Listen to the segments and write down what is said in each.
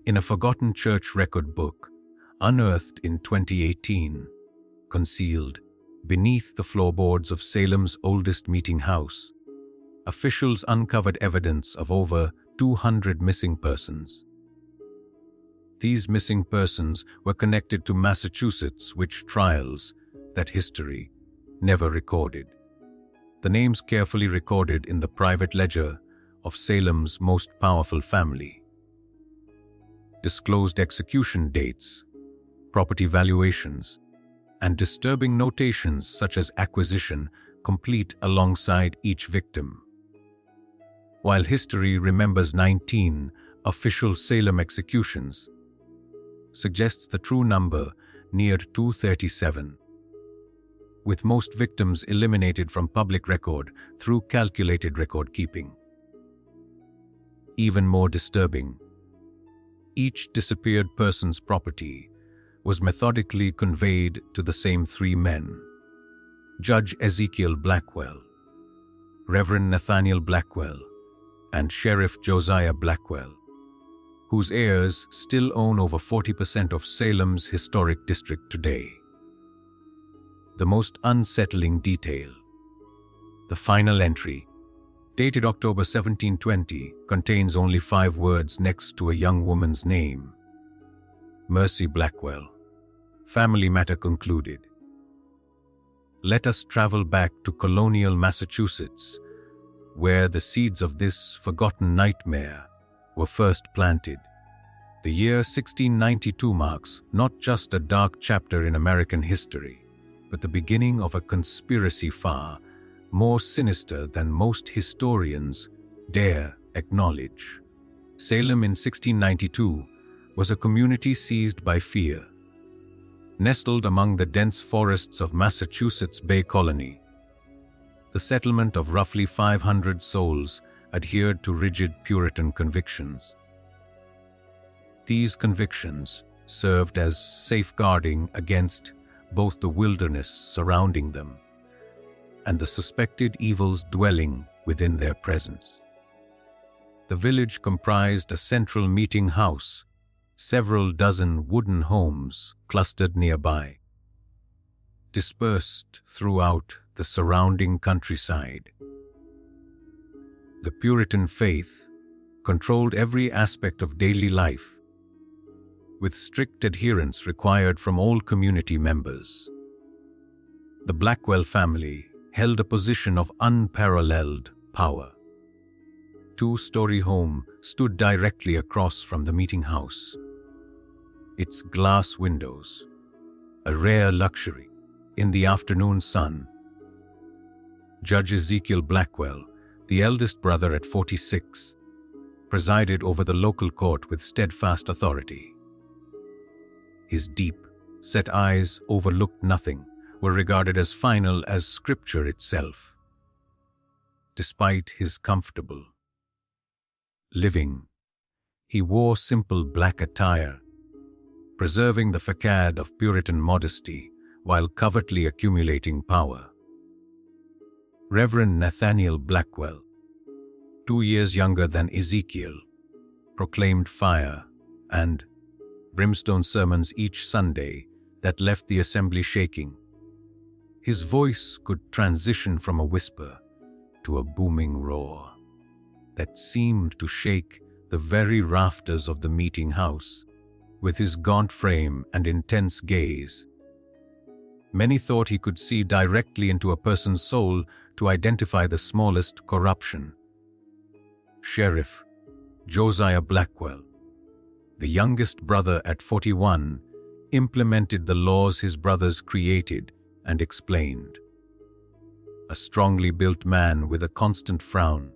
in a forgotten church record book, unearthed in 2018, concealed beneath the floorboards of Salem's oldest meeting house, officials uncovered evidence of over 200 missing persons. These missing persons were connected to Massachusetts witch trials that history never recorded. The names carefully recorded in the private ledger of Salem's most powerful family. Disclosed execution dates, property valuations, and disturbing notations such as accusation complete alongside each victim. While history remembers 19 official Salem executions, suggests the true number neared 237, with most victims eliminated from public record through calculated record keeping. Even more disturbing, each disappeared person's property was methodically conveyed to the same three men: Judge Ezekiel Blackwell, Reverend Nathaniel Blackwell, and Sheriff Josiah Blackwell, whose heirs still own over 40% of Salem's historic district today. The most unsettling detail, the final entry, dated October 1720, contains only 5 words next to a young woman's name: Mercy Blackwell. Family matter concluded. Let us travel back to colonial Massachusetts, where the seeds of this forgotten nightmare were first planted. The year 1692 marks not just a dark chapter in American history, but the beginning of a conspiracy far more sinister than most historians dare acknowledge. Salem in 1692 was a community seized by fear. Nestled among the dense forests of Massachusetts Bay Colony, the settlement of roughly 500 souls adhered to rigid Puritan convictions. These convictions served as safeguarding against both the wilderness surrounding them and the suspected evils dwelling within their presence. The village comprised a central meeting house, several dozen wooden homes clustered nearby, dispersed throughout the surrounding countryside. The Puritan faith controlled every aspect of daily life, with strict adherence required from all community members. The Blackwell family held a position of unparalleled power. 2-story home stood directly across from the meeting house. Its glass windows, a rare luxury in the afternoon sun. Judge Ezekiel Blackwell, the eldest brother at 46, presided over the local court with steadfast authority. His deep, set eyes overlooked nothing, were regarded as final as scripture itself. Despite his comfortable living, he wore simple black attire, preserving the facade of Puritan modesty while covertly accumulating power. Reverend Nathaniel Blackwell, 2 years younger than Ezekiel, proclaimed fire and brimstone sermons each Sunday that left the assembly shaking. His voice could transition from a whisper to a booming roar that seemed to shake the very rafters of the meeting house. With his gaunt frame and intense gaze, many thought he could see directly into a person's soul to identify the smallest corruption. Sheriff Josiah Blackwell, the youngest brother at 41, implemented the laws his brothers created and explained. A strongly built man with a constant frown,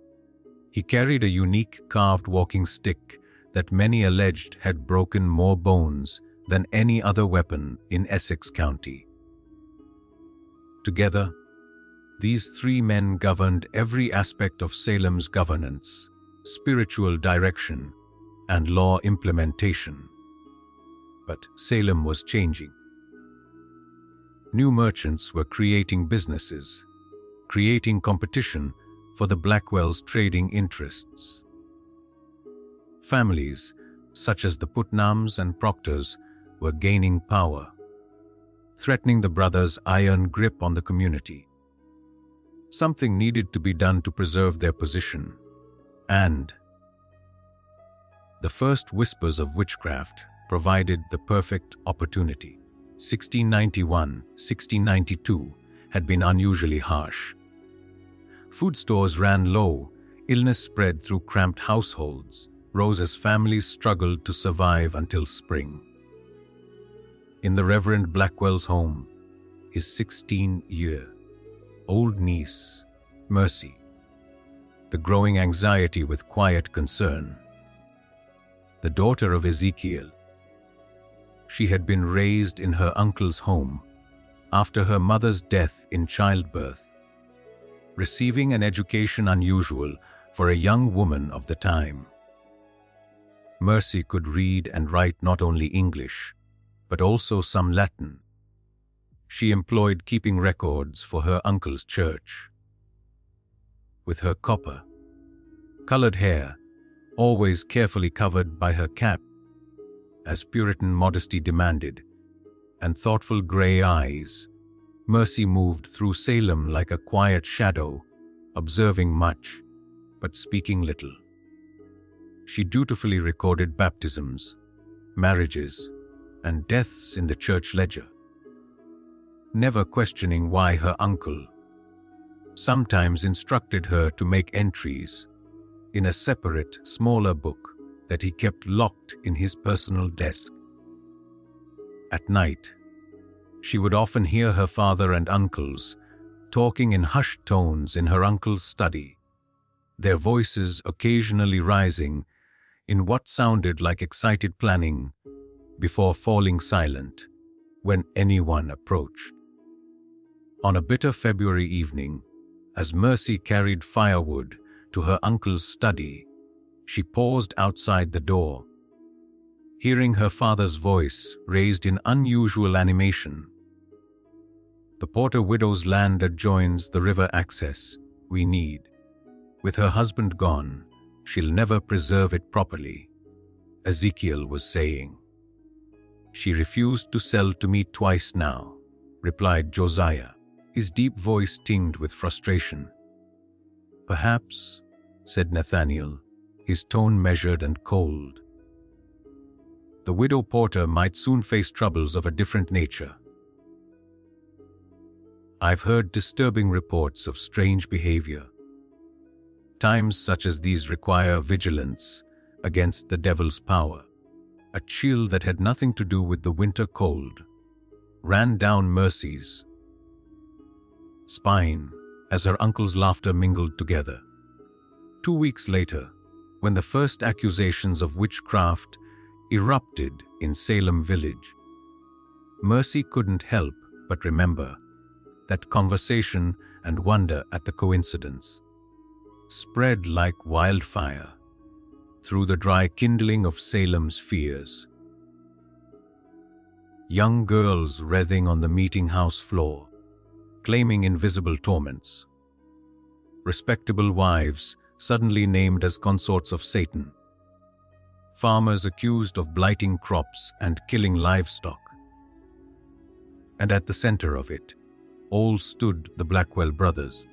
he carried a unique carved walking stick that many alleged had broken more bones than any other weapon in Essex County. Together, these 3 men governed every aspect of Salem's governance, spiritual direction, and law implementation. But Salem was changing. New merchants were creating businesses, creating competition for the Blackwells' trading interests. Families such as the Putnams and Proctors, were gaining power, threatening the brothers' iron grip on the community. Something needed to be done to preserve their position, and the first whispers of witchcraft provided the perfect opportunity. 1691-1692 had been unusually harsh. Food stores ran low, illness spread through cramped households, rose as families struggled to survive until spring. In the Reverend Blackwell's home, his 16-year-old niece, Mercy, the growing anxiety with quiet concern. The daughter of Ezekiel, she had been raised in her uncle's home after her mother's death in childbirth, receiving an education unusual for a young woman of the time. Mercy could read and write not only English, but also some Latin. She employed keeping records for her uncle's church. With her copper-colored hair always carefully covered by her cap, as Puritan modesty demanded, and thoughtful gray eyes, Mercy moved through Salem like a quiet shadow, observing much, but speaking little. She dutifully recorded baptisms, marriages, and deaths in the church ledger, never questioning why her uncle sometimes instructed her to make entries in a separate, smaller book that he kept locked in his personal desk. At night, she would often hear her father and uncles talking in hushed tones in her uncle's study, their voices occasionally rising in what sounded like excited planning before falling silent when anyone approached. On a bitter February evening, as Mercy carried firewood to her uncle's study, she paused outside the door, hearing her father's voice raised in unusual animation. "The Porter widow's land adjoins the river access we need. With her husband gone, she'll never preserve it properly," Ezekiel was saying. "She refused to sell to me twice now," replied Josiah, his deep voice tinged with frustration. "Perhaps," said Nathaniel, his tone measured and cold, "the widow Porter might soon face troubles of a different nature. I've heard disturbing reports of strange behavior. Times such as these require vigilance against the devil's power." A chill that had nothing to do with the winter cold ran down Mercy's spine as her uncle's laughter mingled together. 2 weeks later, when the first accusations of witchcraft erupted in Salem village, Mercy couldn't help but remember that conversation and wonder at the coincidence spread like wildfire through the dry kindling of Salem's fears. Young girls writhing on the meeting house floor, claiming invisible torments. Respectable wives suddenly named as consorts of Satan. Farmers accused of blighting crops and killing livestock. And at the center of it all stood the Blackwell brothers.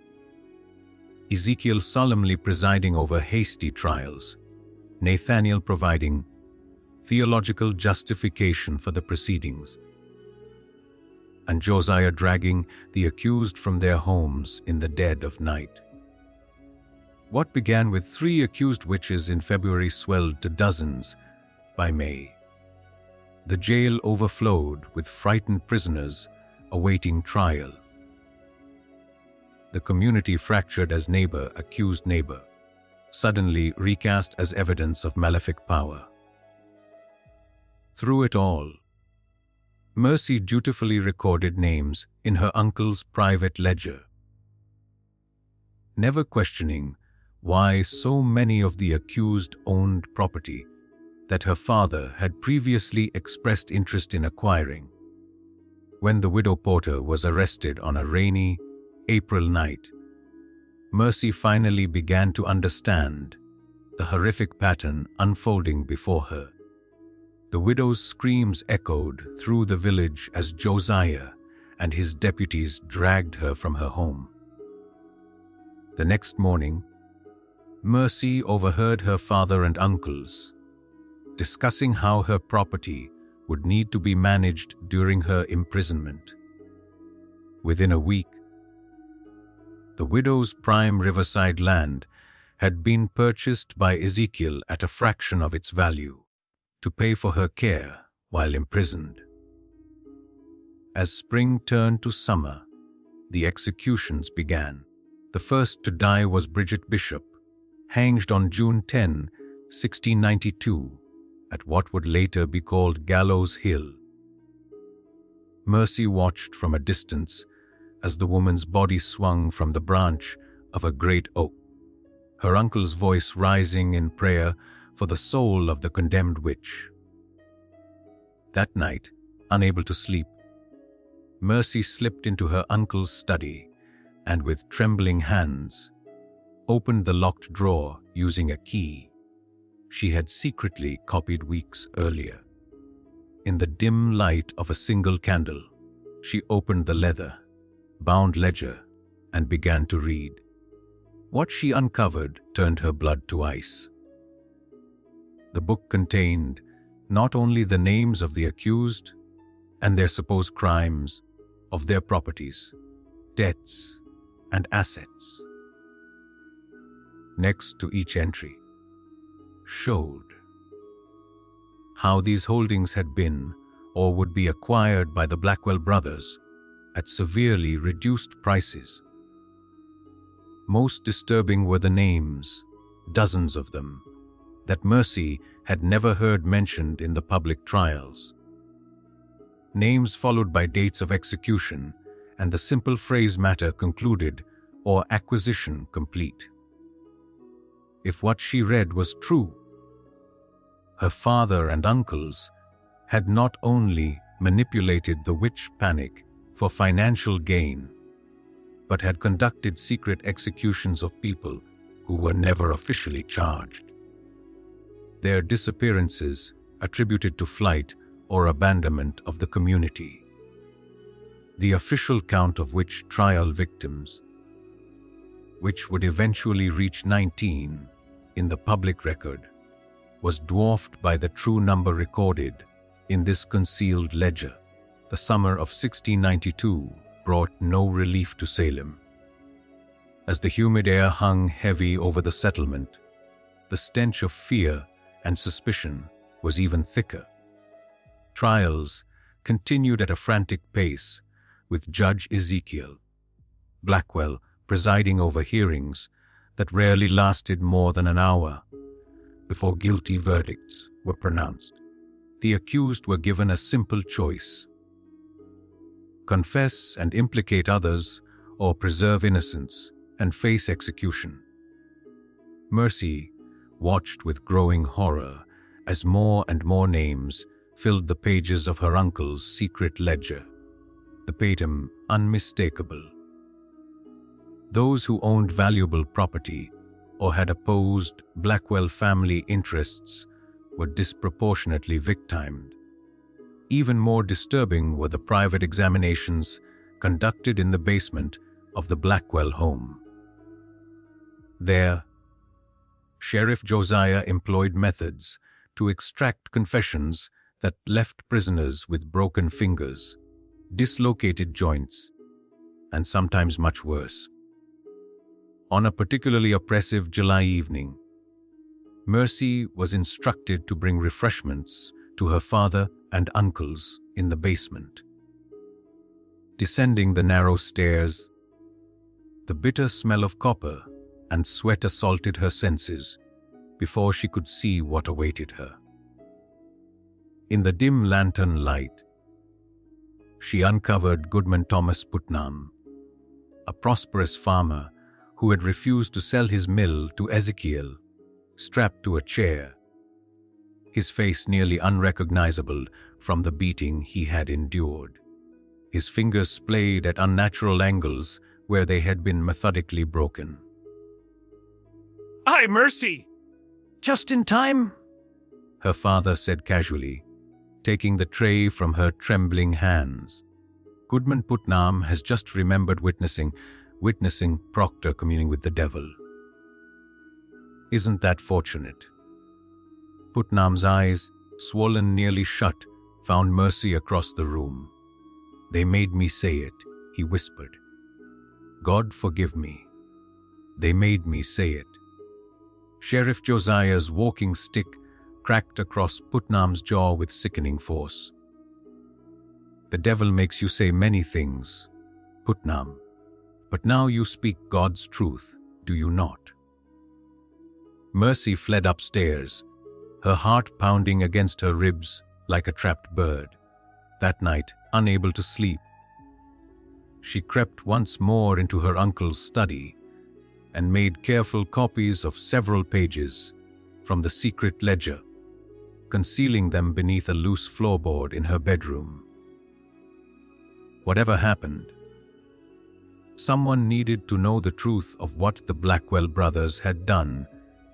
Ezekiel solemnly presiding over hasty trials, Nathaniel providing theological justification for the proceedings, and Josiah dragging the accused from their homes in the dead of night. What began with 3 accused witches in February swelled to dozens by May. The jail overflowed with frightened prisoners awaiting trial. The community fractured as neighbor accused neighbor, suddenly recast as evidence of malefic power. Through it all, Mercy dutifully recorded names in her uncle's private ledger, never questioning why so many of the accused owned property that her father had previously expressed interest in acquiring. When the widow Porter was arrested on a rainy April night, Mercy finally began to understand the horrific pattern unfolding before her. The widow's screams echoed through the village as Josiah and his deputies dragged her from her home. The next morning, Mercy overheard her father and uncles discussing how her property would need to be managed during her imprisonment. Within a week, the widow's prime riverside land had been purchased by Ezekiel at a fraction of its value to pay for her care while imprisoned. As spring turned to summer, the executions began. The first to die was Bridget Bishop, hanged on June 10, 1692, at what would later be called Gallows Hill. Mercy watched from a distance as the woman's body swung from the branch of a great oak, her uncle's voice rising in prayer for the soul of the condemned witch. That night, unable to sleep, Mercy slipped into her uncle's study and with trembling hands opened the locked drawer using a key she had secretly copied weeks earlier. In the dim light of a single candle, she opened the leather-bound ledger and began to read. What she uncovered turned her blood to ice. The book contained not only the names of the accused and their supposed crimes, of their properties, debts, and assets. Next to each entry showed how these holdings had been or would be acquired by the Blackwell brothers at severely reduced prices. Most disturbing were the names, dozens of them, that Mercy had never heard mentioned in the public trials. Names followed by dates of execution and the simple phrase matter concluded or acquisition complete. If what she read was true, her father and uncles had not only manipulated the witch panic for financial gain, but had conducted secret executions of people who were never officially charged. Their disappearances attributed to flight or abandonment of the community. The official count of witch trial victims, which would eventually reach 19 in the public record, was dwarfed by the true number recorded in this concealed ledger. The summer of 1692 brought no relief to Salem. As the humid air hung heavy over the settlement, the stench of fear and suspicion was even thicker. Trials continued at a frantic pace, with Judge Ezekiel Blackwell presiding over hearings that rarely lasted more than an hour before guilty verdicts were pronounced. The accused were given a simple choice: confess and implicate others, or preserve innocence and face execution. Mercy watched with growing horror as more and more names filled the pages of her uncle's secret ledger, the datum unmistakable. Those who owned valuable property or had opposed Blackwell family interests were disproportionately victimed. Even more disturbing were the private examinations conducted in the basement of the Blackwell home. There, Sheriff Josiah employed methods to extract confessions that left prisoners with broken fingers, dislocated joints, and sometimes much worse. On a particularly oppressive July evening, Mercy was instructed to bring refreshments to her father and uncles in the basement. Descending the narrow stairs, the bitter smell of copper and sweat assaulted her senses before she could see what awaited her. In the dim lantern light, she uncovered Goodman Thomas Putnam, a prosperous farmer who had refused to sell his mill to Ezekiel, strapped to a chair, his face nearly unrecognizable from the beating he had endured. His fingers splayed at unnatural angles where they had been methodically broken. "Aye, Mercy! Just in time," her father said casually, taking the tray from her trembling hands. Goodman Putnam has just remembered witnessing Proctor communing with the devil. Isn't that fortunate? Putnam's eyes, swollen nearly shut, found Mercy across the room. "They made me say it," he whispered. "God forgive me. They made me say it." Sheriff Josiah's walking stick cracked across Putnam's jaw with sickening force. "The devil makes you say many things, Putnam, but now you speak God's truth, do you not?" Mercy fled upstairs, her heart pounding against her ribs like a trapped bird. That night, unable to sleep, she crept once more into her uncle's study and made careful copies of several pages from the secret ledger, concealing them beneath a loose floorboard in her bedroom. Whatever happened, someone needed to know the truth of what the Blackwell brothers had done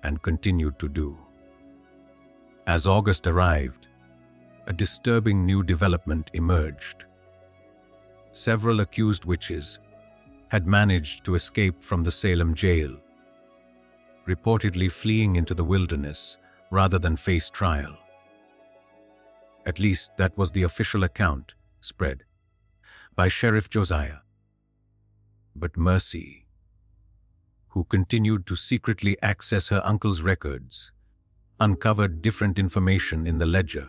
and continued to do. As August arrived, a disturbing new development emerged. Several accused witches had managed to escape from the Salem jail, reportedly fleeing into the wilderness rather than face trial. At least that was the official account spread by Sheriff Josiah. But Mercy, who continued to secretly access her uncle's records, uncovered different information in the ledger.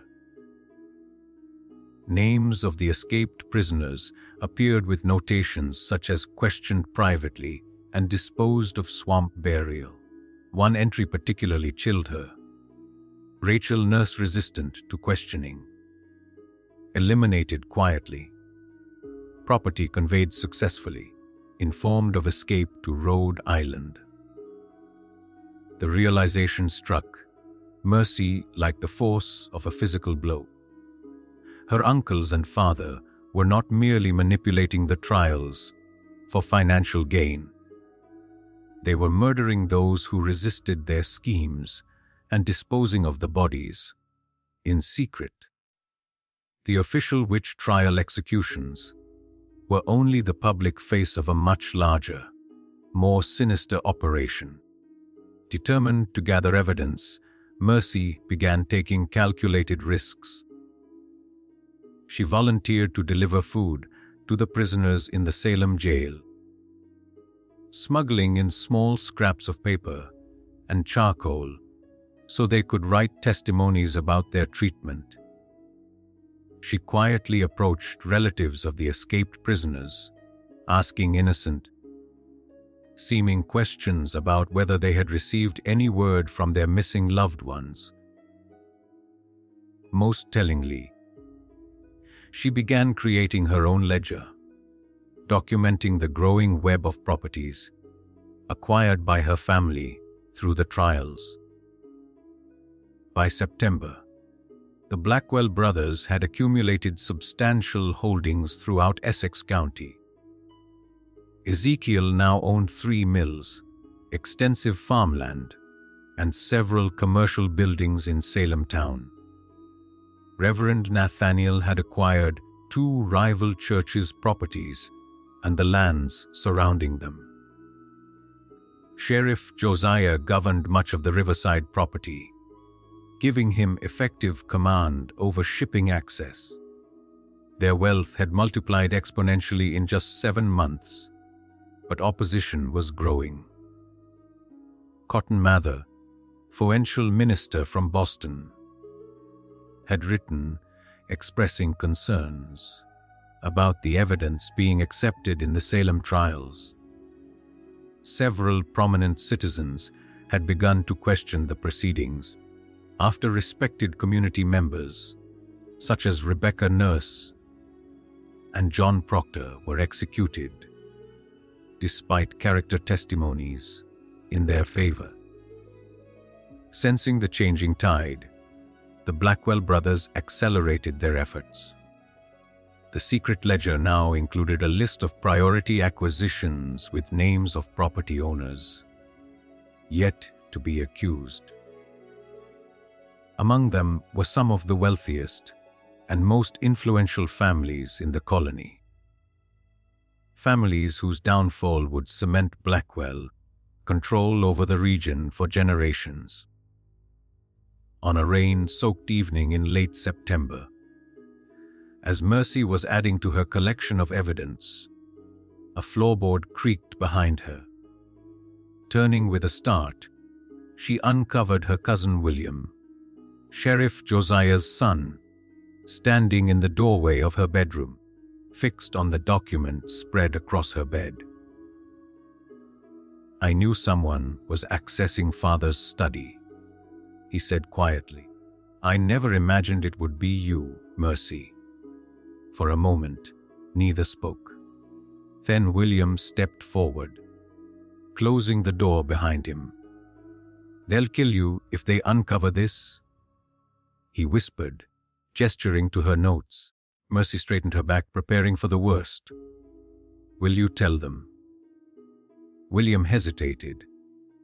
Names of the escaped prisoners appeared with notations such as "questioned privately" and "disposed of swamp burial." One entry particularly chilled her. "Rachel nurse resistant to questioning. Eliminated quietly. Property conveyed successfully. Informed of escape to Rhode Island." The realization struck Mercy like the force of a physical blow. Her uncles and father were not merely manipulating the trials for financial gain. They were murdering those who resisted their schemes and disposing of the bodies in secret. The official witch trial executions were only the public face of a much larger, more sinister operation. Determined to gather evidence, Mercy began taking calculated risks. She volunteered to deliver food to the prisoners in the Salem jail, smuggling in small scraps of paper and charcoal so they could write testimonies about their treatment. She quietly approached relatives of the escaped prisoners, asking innocent, seeming questions about whether they had received any word from their missing loved ones. Most tellingly, she began creating her own ledger, documenting the growing web of properties acquired by her family through the trials. By September, the Blackwell brothers had accumulated substantial holdings throughout Essex County. Ezekiel now owned 3 mills, extensive farmland, and several commercial buildings in Salem town. Reverend Nathaniel had acquired 2 rival churches' properties and the lands surrounding them. Sheriff Josiah governed much of the riverside property, giving him effective command over shipping access. Their wealth had multiplied exponentially in just 7 months, but opposition was growing. Cotton Mather, influential minister from Boston, had written expressing concerns about the evidence being accepted in the Salem trials. Several prominent citizens had begun to question the proceedings after respected community members, such as Rebecca Nurse and John Proctor, were executed, despite character testimonies in their favor. Sensing the changing tide, the Blackwell brothers accelerated their efforts. The secret ledger now included a list of priority acquisitions with names of property owners yet to be accused. Among them were some of the wealthiest, and most influential families in the colony. Families whose downfall would cement Blackwell control over the region for generations. On a rain-soaked evening in late September, as Mercy was adding to her collection of evidence, a floorboard creaked behind her. Turning with a start, she uncovered her cousin William, Sheriff Josiah's son, standing in the doorway of her bedroom, fixed on the document spread across her bed. "I knew someone was accessing Father's study," he said quietly. "I never imagined it would be you, Mercy." For a moment, neither spoke. Then William stepped forward, closing the door behind him. "They'll kill you if they uncover this," he whispered, gesturing to her notes. Mercy straightened her back, preparing for the worst. "Will you tell them?" William hesitated,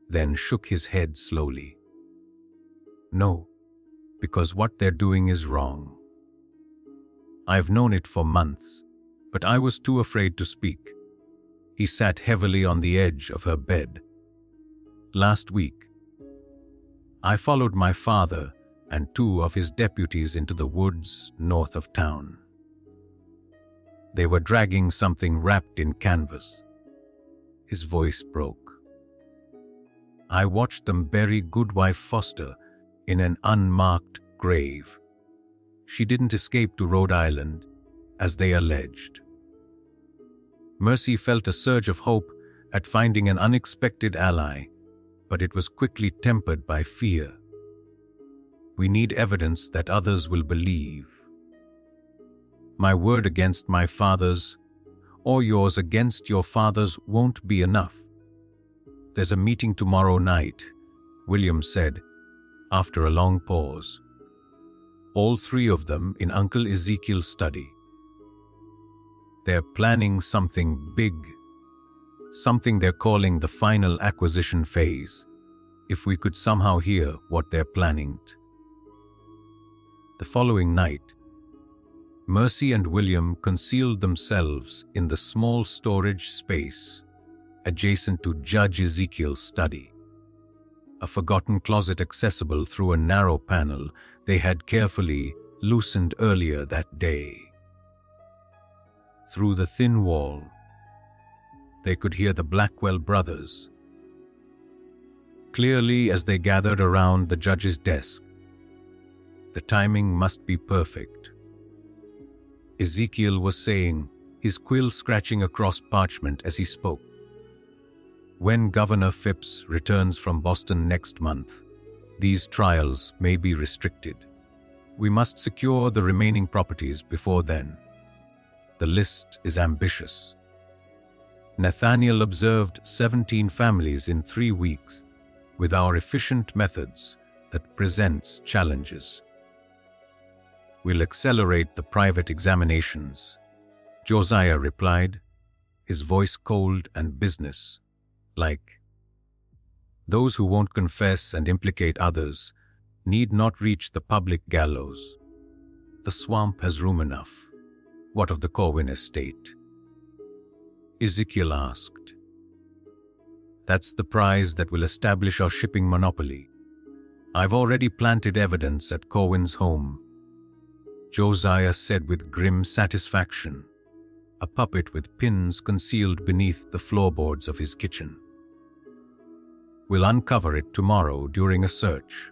then shook his head slowly. "No, because what they're doing is wrong. I've known it for months, but I was too afraid to speak." He sat heavily on the edge of her bed. "Last week, I followed my father and 2 of his deputies into the woods north of town. They were dragging something wrapped in canvas." His voice broke. "I watched them bury Goodwife Foster in an unmarked grave. She didn't escape to Rhode Island, as they alleged." Mercy felt a surge of hope at finding an unexpected ally, but it was quickly tempered by fear. "We need evidence that others will believe. My word against my father's, or yours against your father's, won't be enough." "There's a meeting tomorrow night," William said, after a long pause. "All 3 of them in Uncle Ezekiel's study. They're planning something big, something they're calling the final acquisition phase. If we could somehow hear what they're planning." The following night, Mercy and William concealed themselves in the small storage space adjacent to Judge Ezekiel's study, a forgotten closet accessible through a narrow panel they had carefully loosened earlier that day. Through the thin wall, they could hear the Blackwell brothers clearly as they gathered around the judge's desk. The timing must be perfect. Ezekiel was saying, his quill scratching across parchment as he spoke. "When Governor Phipps returns from Boston next month, these trials may be restricted. We must secure the remaining properties before then. The list is ambitious." Nathaniel observed 17 families in 3 weeks with our efficient methods that presents challenges. "We'll accelerate the private examinations," Josiah replied, his voice cold and business-like. "Those who won't confess and implicate others need not reach the public gallows. The swamp has room enough. What of the Corwin estate?" Ezekiel asked. "That's the prize that will establish our shipping monopoly. I've already planted evidence at Corwin's home," Josiah said with grim satisfaction, a puppet with pins concealed beneath the floorboards of his kitchen. "We'll uncover it tomorrow during a search.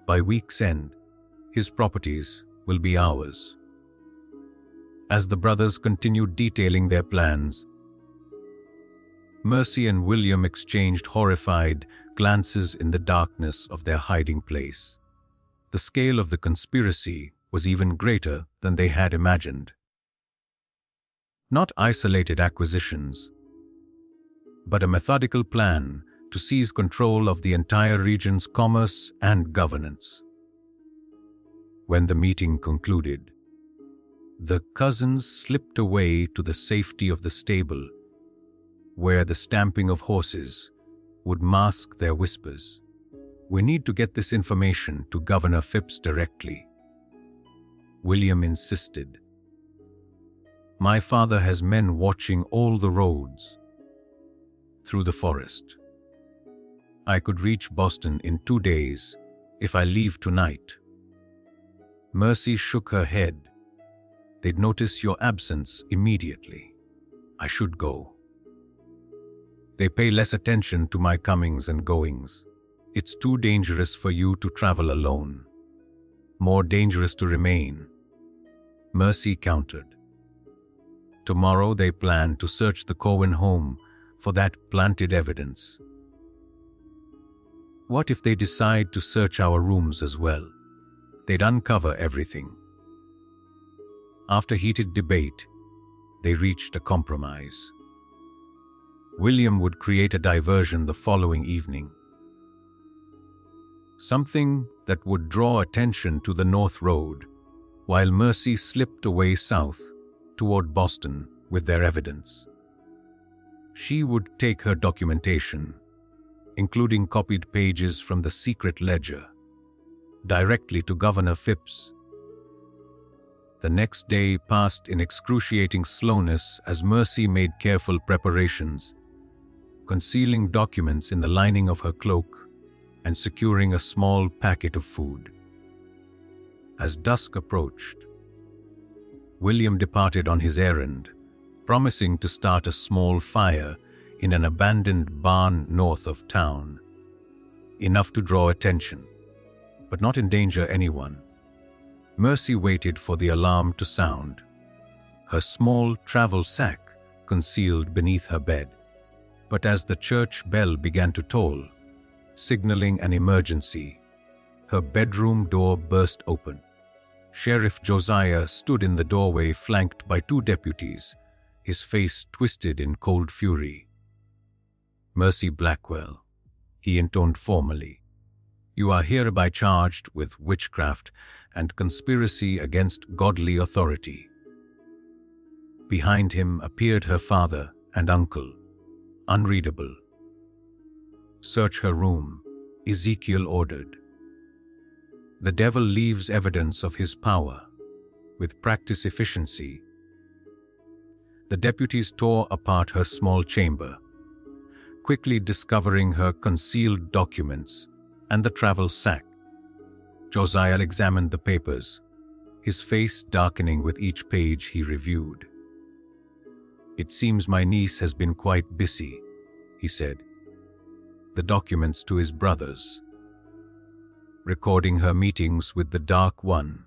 By week's end, his properties will be ours." As the brothers continued detailing their plans, Mercy and William exchanged horrified glances in the darkness of their hiding place. The scale of the conspiracy was even greater than they had imagined. Not isolated acquisitions, but a methodical plan to seize control of the entire region's commerce and governance. When the meeting concluded, the cousins slipped away to the safety of the stable, where the stamping of horses would mask their whispers. "We need to get this information to Governor Phipps directly," William insisted. "My father has men watching all the roads through the forest. I could reach Boston in 2 days if I leave tonight." Mercy shook her head. "They'd notice your absence immediately. I should go. They pay less attention to my comings and goings. It's too dangerous for you to travel alone. More dangerous to remain," Mercy countered. "Tomorrow they plan to search the Cohen home for that planted evidence. What if they decide to search our rooms as well? They'd uncover everything." After heated debate, they reached a compromise. William would create a diversion the following evening. Something that would draw attention to the North Road, while Mercy slipped away south toward Boston with their evidence. She would take her documentation, including copied pages from the secret ledger, directly to Governor Phipps. The next day passed in excruciating slowness as Mercy made careful preparations, concealing documents in the lining of her cloak and securing a small packet of food. As dusk approached, William departed on his errand, promising to start a small fire in an abandoned barn north of town, enough to draw attention, but not endanger anyone. Mercy waited for the alarm to sound, her small travel sack concealed beneath her bed. But as the church bell began to toll, signaling an emergency, her bedroom door burst open. Sheriff Josiah stood in the doorway flanked by 2 deputies, his face twisted in cold fury. "Mercy Blackwell," he intoned formally, "you are hereby charged with witchcraft and conspiracy against godly authority." Behind him appeared her father and uncle, unreadable. "Search her room," Ezekiel ordered. "The devil leaves evidence of his power, with practice efficiency." The deputies tore apart her small chamber, quickly discovering her concealed documents and the travel sack. Josiah examined the papers, his face darkening with each page he reviewed. "It seems my niece has been quite busy," he said. The documents to his brothers, recording her meetings with the Dark One,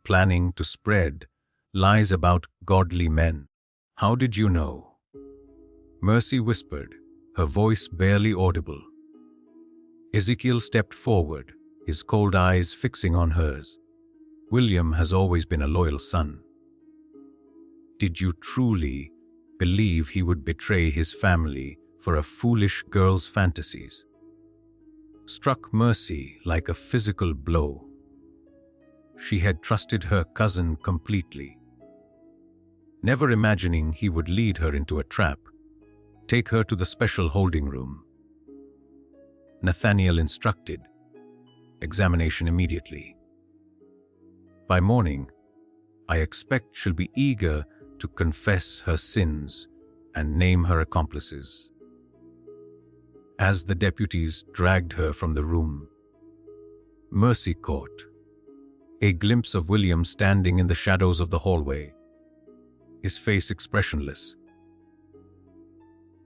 planning to spread lies about godly men. "How did you know?" Mercy whispered, her voice barely audible. Ezekiel stepped forward, his cold eyes fixing on hers. "William has always been a loyal son. Did you truly believe he would betray his family for a foolish girl's fantasies?" Struck Mercy like a physical blow. She had trusted her cousin completely, never imagining he would lead her into a trap. "Take her to the special holding room," Nathaniel instructed. "Examination immediately. By morning, I expect she'll be eager to confess her sins and name her accomplices." As the deputies dragged her from the room, Mercy caught a glimpse of William standing in the shadows of the hallway, his face expressionless.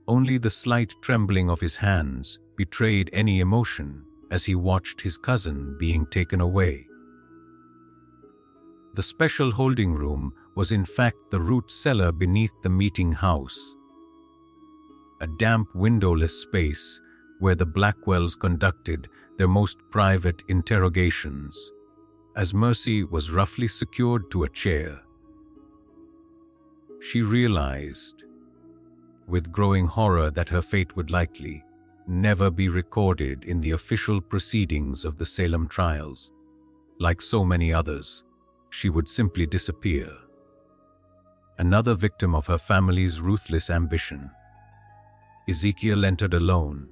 Only the slight trembling of his hands betrayed any emotion as he watched his cousin being taken away. The special holding room was in fact the root cellar beneath the meeting house, a damp windowless space where the Blackwells conducted their most private interrogations. As Mercy was roughly secured to a chair, she realized with growing horror that her fate would likely never be recorded in the official proceedings of the Salem trials. Like so many others, she would simply disappear. Another victim of her family's ruthless ambition. Ezekiel entered alone,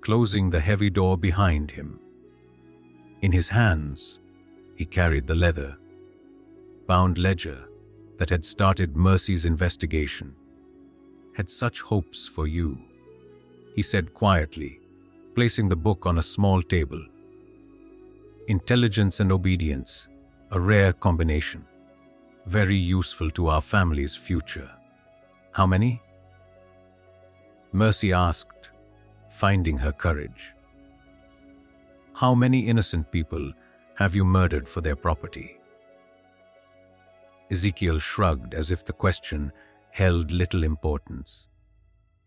closing the heavy door behind him. In his hands, he carried the leather, bound ledger that had started Mercy's investigation had such hopes for you, he said quietly, placing the book on a small table. Intelligence and obedience, a rare combination, very useful to our family's future. How many? Mercy asked, finding her courage. How many innocent people have you murdered for their property? Ezekiel shrugged as if the question held little importance.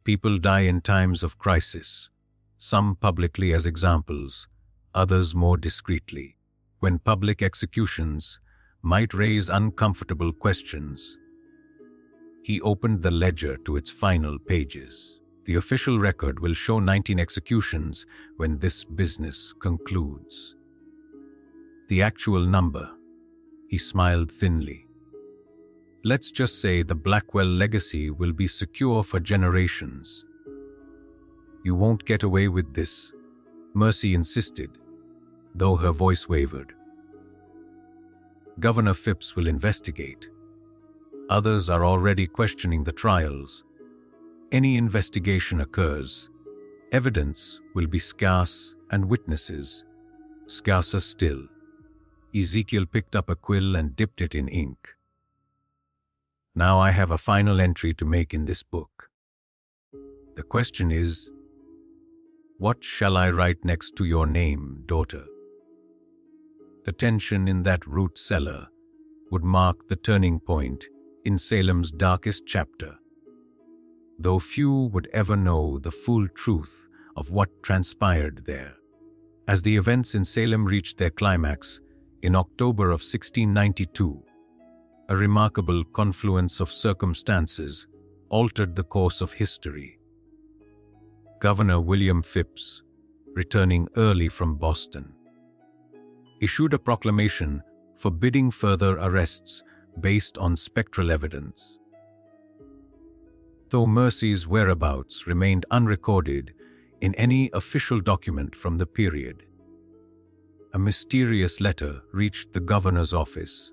People die in times of crisis, some publicly as examples, others more discreetly, when public executions might raise uncomfortable questions. He opened the ledger to its final pages. The official record will show 19 executions when this business concludes. The actual number, he smiled thinly. Let's just say the Blackwell legacy will be secure for generations. You won't get away with this, Mercy insisted, though her voice wavered. Governor Phipps will investigate. Others are already questioning the trials. Any investigation occurs, evidence will be scarce and witnesses scarcer still. Ezekiel picked up a quill and dipped it in ink. Now I have a final entry to make in this book. The question is, what shall I write next to your name, daughter? The tension in that root cellar would mark the turning point in Salem's darkest chapter, though few would ever know the full truth of what transpired there. As the events in Salem reached their climax in October of 1692, a remarkable confluence of circumstances altered the course of history. Governor William Phipps, returning early from Boston, issued a proclamation forbidding further arrests based on spectral evidence. Though Mercy's whereabouts remained unrecorded in any official document from the period, a mysterious letter reached the governor's office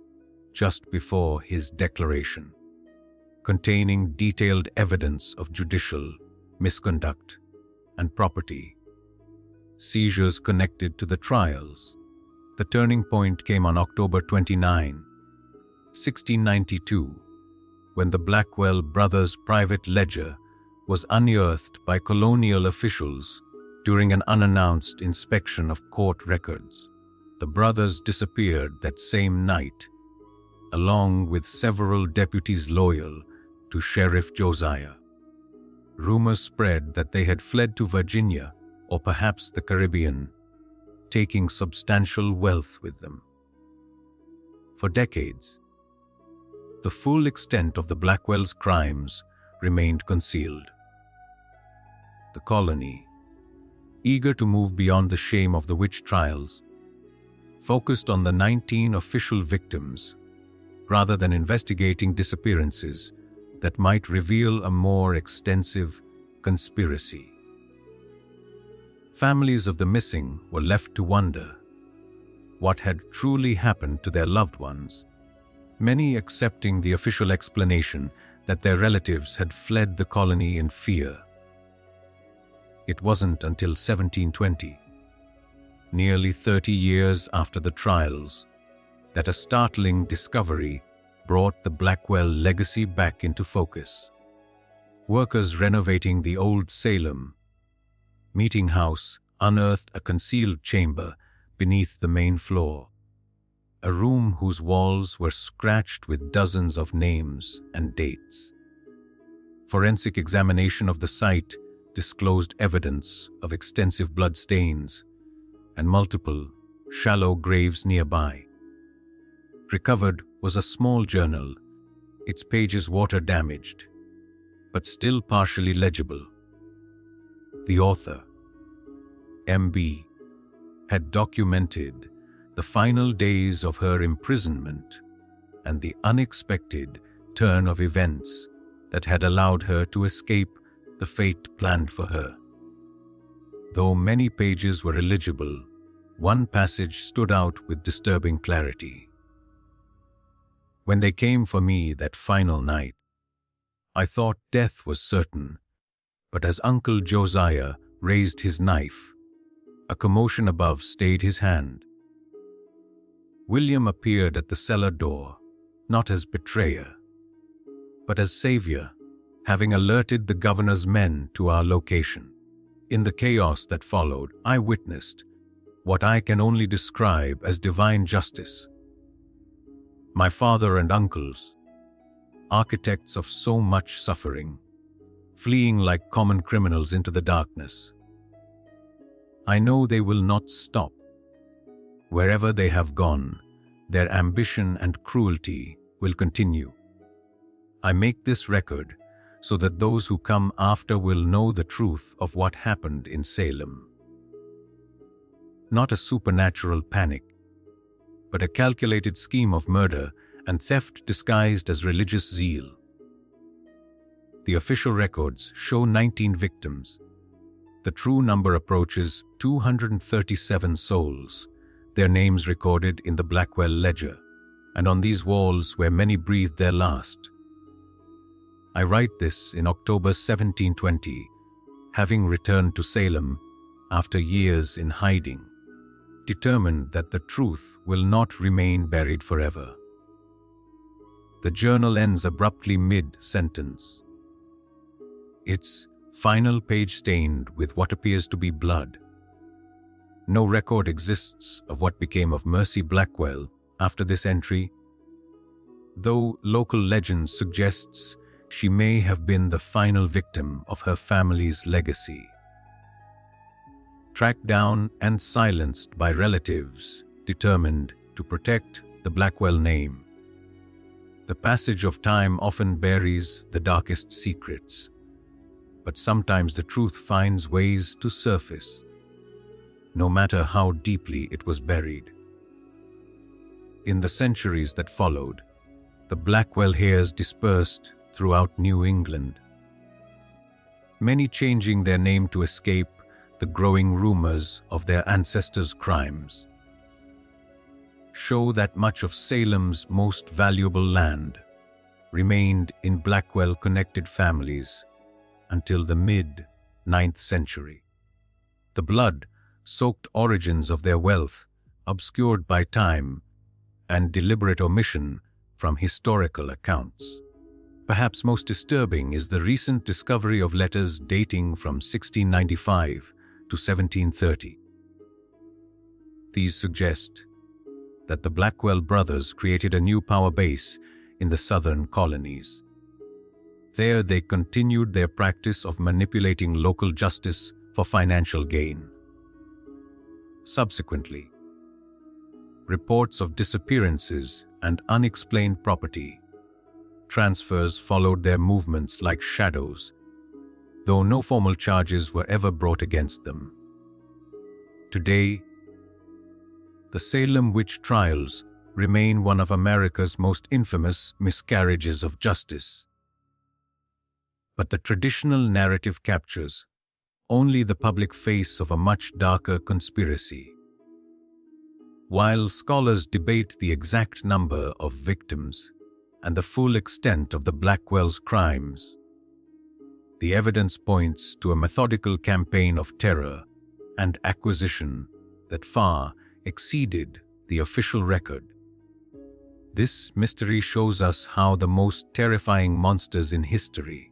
just before his declaration, containing detailed evidence of judicial misconduct and property seizures connected to the trials. The turning point came on October 29, 1692, when the Blackwell brothers' private ledger was unearthed by colonial officials during an unannounced inspection of court records. The brothers disappeared that same night, along with several deputies loyal to Sheriff Josiah. Rumors spread that they had fled to Virginia or perhaps the Caribbean, taking substantial wealth with them. For decades, the full extent of the Blackwell's crimes remained concealed. The colony, eager to move beyond the shame of the witch trials, focused on the 19 official victims rather than investigating disappearances that might reveal a more extensive conspiracy. Families of the missing were left to wonder what had truly happened to their loved ones, many accepting the official explanation that their relatives had fled the colony in fear. It wasn't until 1720, nearly 30 years after the trials, that a startling discovery brought the Blackwell legacy back into focus. Workers renovating the old Salem meeting house unearthed a concealed chamber beneath the main floor, a room whose walls were scratched with dozens of names and dates. Forensic examination of the site disclosed evidence of extensive blood stains and multiple, shallow graves nearby. Recovered was a small journal, its pages water-damaged, but still partially legible. The author, M.B., had documented the final days of her imprisonment and the unexpected turn of events that had allowed her to escape the fate planned for her. Though many pages were illegible, one passage stood out with disturbing clarity. When they came for me that final night, I thought death was certain, but as Uncle Josiah raised his knife, a commotion above stayed his hand. William appeared at the cellar door, not as betrayer, but as savior, having alerted the governor's men to our location. In the chaos that followed, I witnessed what I can only describe as divine justice. My father and uncles, architects of so much suffering, fleeing like common criminals into the darkness. I know they will not stop. Wherever they have gone, their ambition and cruelty will continue. I make this record so that those who come after will know the truth of what happened in Salem. Not a supernatural panic, but a calculated scheme of murder and theft disguised as religious zeal. The official records show 19 victims. The true number approaches 237 souls, their names recorded in the Blackwell ledger, and on these walls where many breathed their last. I write this in October 1720, having returned to Salem after years in hiding, determined that the truth will not remain buried forever. The journal ends abruptly mid-sentence, its final page stained with what appears to be blood. No record exists of what became of Mercy Blackwell after this entry, though local legend suggests she may have been the final victim of her family's legacy. Tracked down and silenced by relatives determined to protect the Blackwell name. The passage of time often buries the darkest secrets, but sometimes the truth finds ways to surface, no matter how deeply it was buried. In the centuries that followed, the Blackwell heirs dispersed throughout New England, many changing their name to escape the growing rumors of their ancestors' crimes. Show that much of Salem's most valuable land remained in Blackwell-connected families until the mid-9th century. The blood-soaked origins of their wealth obscured by time and deliberate omission from historical accounts. Perhaps most disturbing is the recent discovery of letters dating from 1695 to 1730. These suggest that the Blackwell brothers created a new power base in the southern colonies. There they continued their practice of manipulating local justice for financial gain. Subsequently, reports of disappearances and unexplained property transfers followed their movements like shadows, though no formal charges were ever brought against them. Today, the Salem witch trials remain one of America's most infamous miscarriages of justice. But the traditional narrative captures only the public face of a much darker conspiracy. While scholars debate the exact number of victims and the full extent of the Blackwell's crimes, the evidence points to a methodical campaign of terror and acquisition that far exceeded the official record. This mystery shows us how the most terrifying monsters in history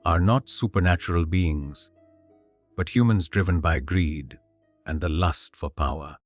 are not supernatural beings, but humans driven by greed and the lust for power.